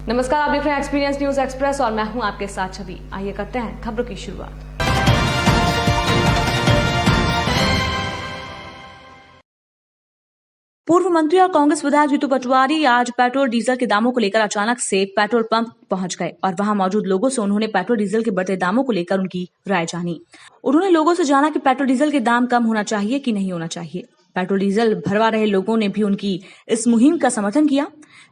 नमस्कार, आप देख रहे हैं एक्सपीरियंस न्यूज एक्सप्रेस और मैं हूं आपके साथ छवि। आइए करते हैं खबरों की शुरुआत। पूर्व मंत्री और कांग्रेस विधायक जीतू पटवारी आज पेट्रोल डीजल के दामों को लेकर अचानक से पेट्रोल पंप पहुंच गए और वहां मौजूद लोगों से उन्होंने पेट्रोल डीजल के बढ़ते दामों को लेकर उनकी राय जानी। उन्होंने लोगों से जाना कि पेट्रोल डीजल के दाम कम होना चाहिए कि नहीं होना चाहिए। पेट्रोल डीजल भरवा रहे लोगों ने भी उनकी इस मुहिम का समर्थन किया।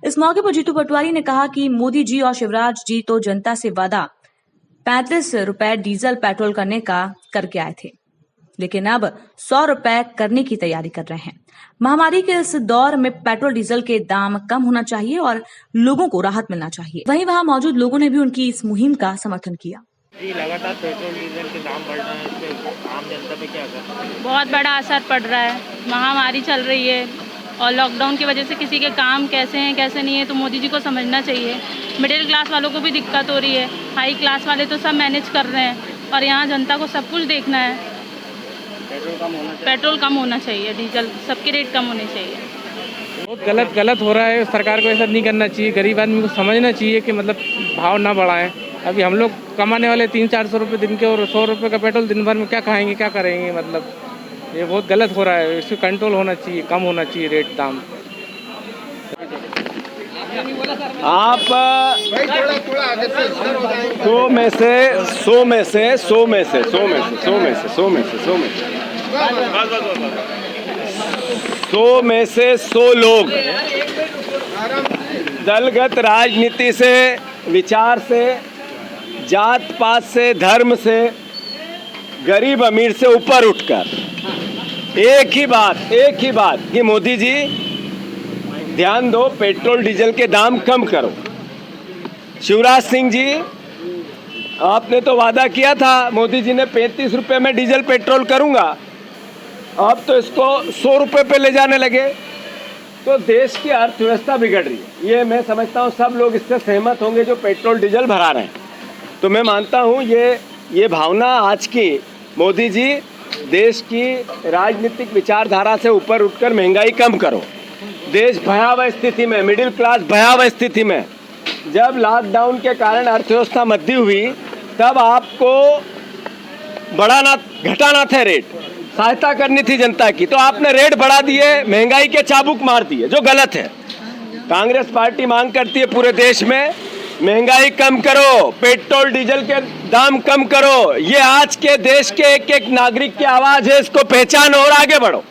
इस मौके पर जीतू पटवारी ने कहा कि मोदी जी और शिवराज जी तो जनता से वादा 35 रुपए डीजल पेट्रोल करने का करके आए थे, लेकिन अब 100 रुपए करने की तैयारी कर रहे हैं। महामारी के इस दौर में पेट्रोल डीजल के दाम कम होना चाहिए और लोगों को राहत मिलना चाहिए। वहीं वहां मौजूद लोगों ने भी उनकी इस मुहिम का समर्थन किया। जी, लगातार पेट्रोल डीजल के दाम बढ़ रहे हैं, इससे आम जनता पे क्या असर? बहुत बड़ा असर पड़ रहा है। महामारी चल रही है और लॉकडाउन की वजह से किसी के काम कैसे हैं कैसे नहीं है, तो मोदी जी को समझना चाहिए। मिडिल क्लास वालों को भी दिक्कत हो रही है, हाई क्लास वाले तो सब मैनेज कर रहे हैं और यहाँ जनता को सब कुछ देखना है। पेट्रोल कम होना चाहिए, डीजल सबके रेट कम होने चाहिए। बहुत गलत हो रहा है। सरकार को ऐसा नहीं करना चाहिए। गरीब आदमी को समझना चाहिए कि मतलब भाव ना बढ़ाएं। अभी हम लोग कमाने वाले 300-400 रुपये दिन के और 100 रुपये का पेट्रोल दिन भर में क्या खाएंगे, क्या करेंगे? मतलब ये बहुत गलत हो रहा है। इससे कंट्रोल होना चाहिए, कम होना चाहिए रेट दाम। आप 100 में से 100 लोग दलगत राजनीति से, विचार से, जात पात से, धर्म से, गरीब अमीर से ऊपर उठकर एक ही बात कि मोदी जी ध्यान दो, पेट्रोल डीजल के दाम कम करो। शिवराज सिंह जी, आपने तो वादा किया था, मोदी जी ने 35 रुपए में डीजल पेट्रोल करूंगा, अब तो इसको 100 रुपए पे ले जाने लगे। तो देश की अर्थव्यवस्था बिगड़ रही है। ये मैं समझता हूँ सब लोग इससे सहमत होंगे जो पेट्रोल डीजल भरा रहे हैं। तो मैं मानता हूँ ये भावना आज की मोदी जी, देश की राजनीतिक विचारधारा से ऊपर उठकर महंगाई कम करो। देश भयावह स्थिति में, मिडिल क्लास भयावह स्थिति में, जब लॉकडाउन के कारण अर्थव्यवस्था मद्दी हुई तब आपको घटाना थे रेट, सहायता करनी थी जनता की, तो आपने रेट बढ़ा दिए, महंगाई के चाबुक मार दिए, जो गलत है। कांग्रेस पार्टी मांग करती है पूरे देश में महंगाई कम करो, पेट्रोल डीजल के दाम कम करो। ये आज के देश के एक एक नागरिक की आवाज है, इसको पहचानो और आगे बढ़ो।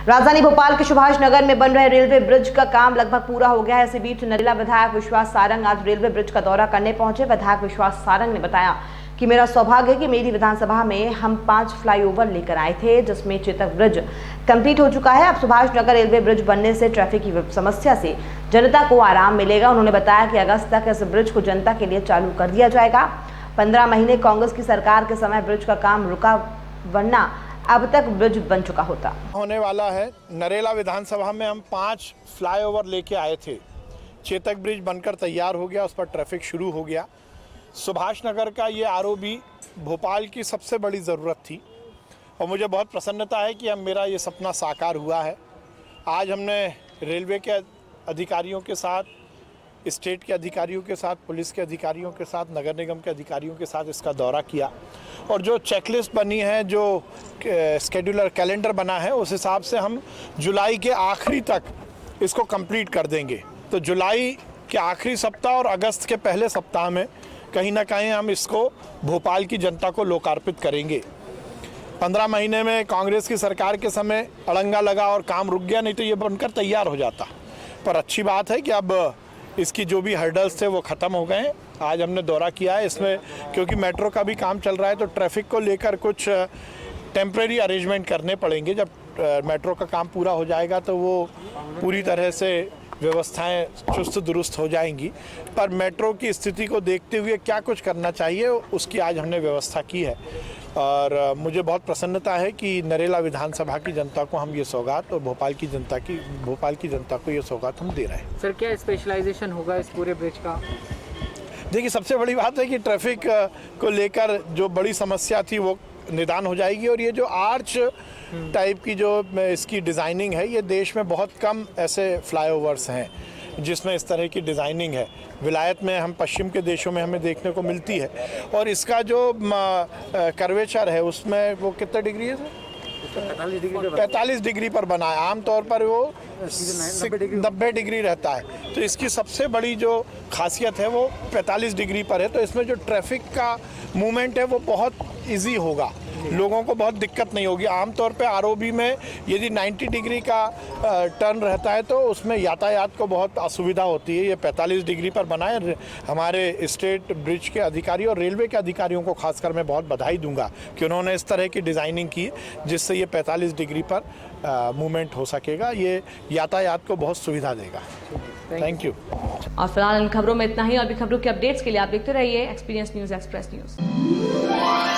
राजधानी भोपाल के सुभाष नगर में बन रहे रेलवे ब्रिज का काम लगभग पूरा हो गया है। इसी बीच नरेला विधायक विश्वास सारंग आज रेलवे ब्रिज का दौरा करने पहुंचे। विधायक विश्वास सारंग ने बताया कि मेरा सौभाग्य है कि मेरी विधानसभा में हम 5 फ्लाईओवर लेकर आए थे, जिसमें चेतक ब्रिज कंप्लीट हो चुका है। अब सुभाष नगर रेलवे ब्रिज बनने से ट्रैफिक की समस्या से जनता को आराम मिलेगा। उन्होंने बताया कि अगस्त तक इस ब्रिज को जनता के लिए चालू कर दिया जाएगा। 15 महीने कांग्रेस की सरकार के समय ब्रिज का काम रुका, वरना अब तक ब्रिज बन चुका होता। होने वाला है। नरेला विधानसभा में हम 5 फ्लाईओवर लेके आए थे। चेतक ब्रिज बनकर तैयार हो गया, उस पर ट्रैफिक शुरू हो गया। सुभाष नगर का ये आरओबी भोपाल की सबसे बड़ी ज़रूरत थी और मुझे बहुत प्रसन्नता है कि अब मेरा ये सपना साकार हुआ है। आज हमने रेलवे के अधिकारियों के साथ, स्टेट के अधिकारियों के साथ, पुलिस के अधिकारियों के साथ, नगर निगम के अधिकारियों के साथ इसका दौरा किया और जो चेकलिस्ट बनी है, जो स्केड्यूलर कैलेंडर बना है, उस हिसाब से हम जुलाई के आखिरी तक इसको कंप्लीट कर देंगे। तो जुलाई के आखिरी सप्ताह और अगस्त के पहले सप्ताह में कहीं ना कहीं हम इसको भोपाल की जनता को लोकार्पित करेंगे। 15 महीने में कांग्रेस की सरकार के समय अड़ंगा लगा और काम रुक गया, नहीं तो ये बनकर तैयार हो जाता। पर अच्छी बात है कि अब इसकी जो भी हर्डल्स थे वो ख़त्म हो गए हैं। आज हमने दौरा किया है इसमें, क्योंकि मेट्रो का भी काम चल रहा है, तो ट्रैफिक को लेकर कुछ टेम्परेरी अरेंजमेंट करने पड़ेंगे। जब मेट्रो का काम पूरा हो जाएगा तो वो पूरी तरह से व्यवस्थाएं चुस्त दुरुस्त हो जाएंगी। पर मेट्रो की स्थिति को देखते हुए क्या कुछ करना चाहिए, उसकी आज हमने व्यवस्था की है और मुझे बहुत प्रसन्नता है कि नरेला विधानसभा की जनता को हम ये सौगात और भोपाल की जनता को ये सौगात हम दे रहे हैं। सर, क्या स्पेशलाइजेशन होगा इस पूरे ब्रिज का? देखिए, सबसे बड़ी बात है कि ट्रैफिक को लेकर जो बड़ी समस्या थी वो निदान हो जाएगी और ये जो आर्च टाइप की जो इसकी डिज़ाइनिंग है, ये देश में बहुत कम ऐसे फ्लाईओवर्स हैं। जिसमें इस तरह की डिज़ाइनिंग है। विलायत में हम पश्चिम के देशों में हमें देखने को मिलती है। और इसका जो कर्वेचर है उसमें वो कितने डिग्री है सर? 45 डिग्री पर बना है। आमतौर पर वो 90 डिग्री रहता है। तो इसकी सबसे बड़ी जो खासियत है वो 45 डिग्री पर है। तो इसमें जो ट्रैफिक का मूवमेंट है वो बहुत इजी होगा, लोगों को बहुत दिक्कत नहीं होगी। आमतौर पे आरओबी में यदि 90 डिग्री का टर्न रहता है तो उसमें यातायात को बहुत असुविधा होती है। ये 45 डिग्री पर बना है। हमारे स्टेट ब्रिज के अधिकारी और रेलवे के अधिकारियों को खासकर मैं बहुत बधाई दूंगा कि उन्होंने इस तरह की डिज़ाइनिंग की जिससे ये 45 डिग्री पर मूवमेंट हो सकेगा। ये यातायात को बहुत सुविधा देगा। Thank you. और फिलहाल इन खबरों में इतना ही। और भी खबरों के अपडेट्स के लिए आप देखते रहिए एक्सपीरियंस न्यूज़, एक्सप्रेस न्यूज़।